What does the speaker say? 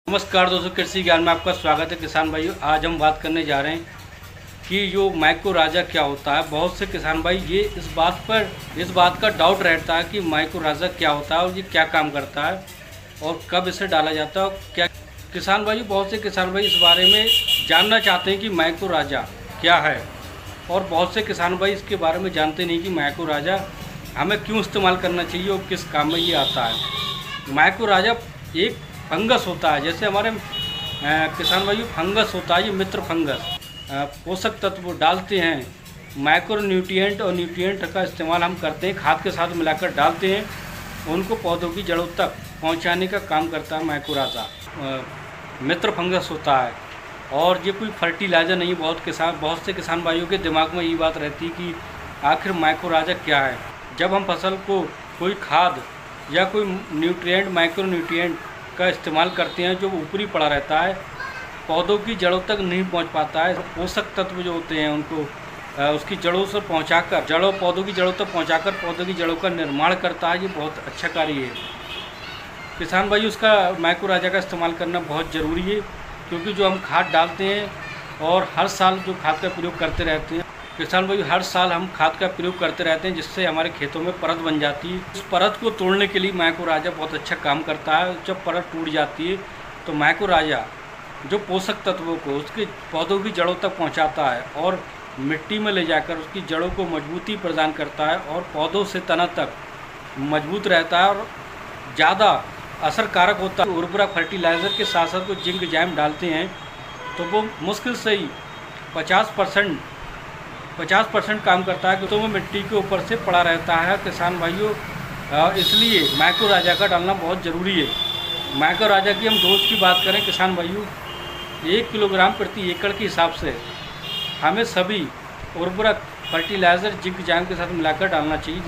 नमस्कार दोस्तों, कृषि ज्ञान में आपका स्वागत है। किसान भाइयों, आज हम बात करने जा रहे हैं कि जो माइक्रोराजा क्या होता है। बहुत से किसान भाई ये इस बात का डाउट रहता है कि माइक्रोराजा क्या होता है और ये क्या काम करता है और कब इसे डाला जाता है और क्या। किसान भाई, बहुत से किसान भाई इस बारे में जानना चाहते हैं कि माइक्रोराजा क्या है, और बहुत से किसान भाई इसके बारे में जानते नहीं कि माइक्रोराजा हमें क्यों इस्तेमाल करना चाहिए और किस काम में ये आता है। माइक्रोराजा एक फंगस होता है, जैसे हमारे किसान भाइयों फंगस होता है, ये मित्र फंगस पोषक तत्व डालते हैं। माइक्रो न्यूट्रिएंट और न्यूट्रिएंट का इस्तेमाल हम करते हैं, खाद के साथ मिलाकर डालते हैं, उनको पौधों की जड़ों तक पहुंचाने का काम करता है माइक्रोराजा। मित्र फंगस होता है और ये कोई फर्टिलाइज़र नहीं। बहुत से किसान भाइयों के दिमाग में ये बात रहती है कि आखिर माइक्रोराजा क्या है। जब हम फसल को कोई खाद या कोई न्यूट्रिएंट, माइक्रो न्यूट्रिएंट का इस्तेमाल करते हैं, जो ऊपरी पड़ा रहता है, पौधों की जड़ों तक नहीं पहुंच पाता है। पोषक तत्व जो होते हैं उनको उसकी जड़ों से पहुंचाकर पौधों की जड़ों तक पहुंचाकर पौधों की जड़ों का निर्माण करता है। ये बहुत अच्छा कार्य है। किसान भाई, उसका माइक्रोराजा का इस्तेमाल करना बहुत ज़रूरी है, क्योंकि जो हम खाद डालते हैं और हर साल जो खाद का प्रयोग करते रहते हैं, किसान भाई हर साल हम खाद का प्रयोग करते रहते हैं, जिससे हमारे खेतों में परत बन जाती है। उस परत को तोड़ने के लिए माइक्रोराजा बहुत अच्छा काम करता है। जब परत टूट जाती है तो माइक्रोराजा जो पोषक तत्वों को उसके पौधों की जड़ों तक पहुंचाता है और मिट्टी में ले जाकर उसकी जड़ों को मजबूती प्रदान करता है और पौधों से तना तक मजबूत रहता है और ज़्यादा असरकारक होता है। उर्वरक फर्टिलाइज़र के साथ साथ कुछ जिंक जैम डालते हैं तो वो मुश्किल से ही 50% काम करता है, तो वो मिट्टी के ऊपर से पड़ा रहता है। किसान भाइयों, इसलिए माइक्रोराजा का डालना बहुत ज़रूरी है। माइक्रोराजा की हम डोज की बात करें किसान भाइयों, 1 किलोग्राम प्रति एकड़ के हिसाब से हमें सभी उर्वरक फर्टिलाइज़र जिंक जैम के साथ मिलाकर डालना चाहिए।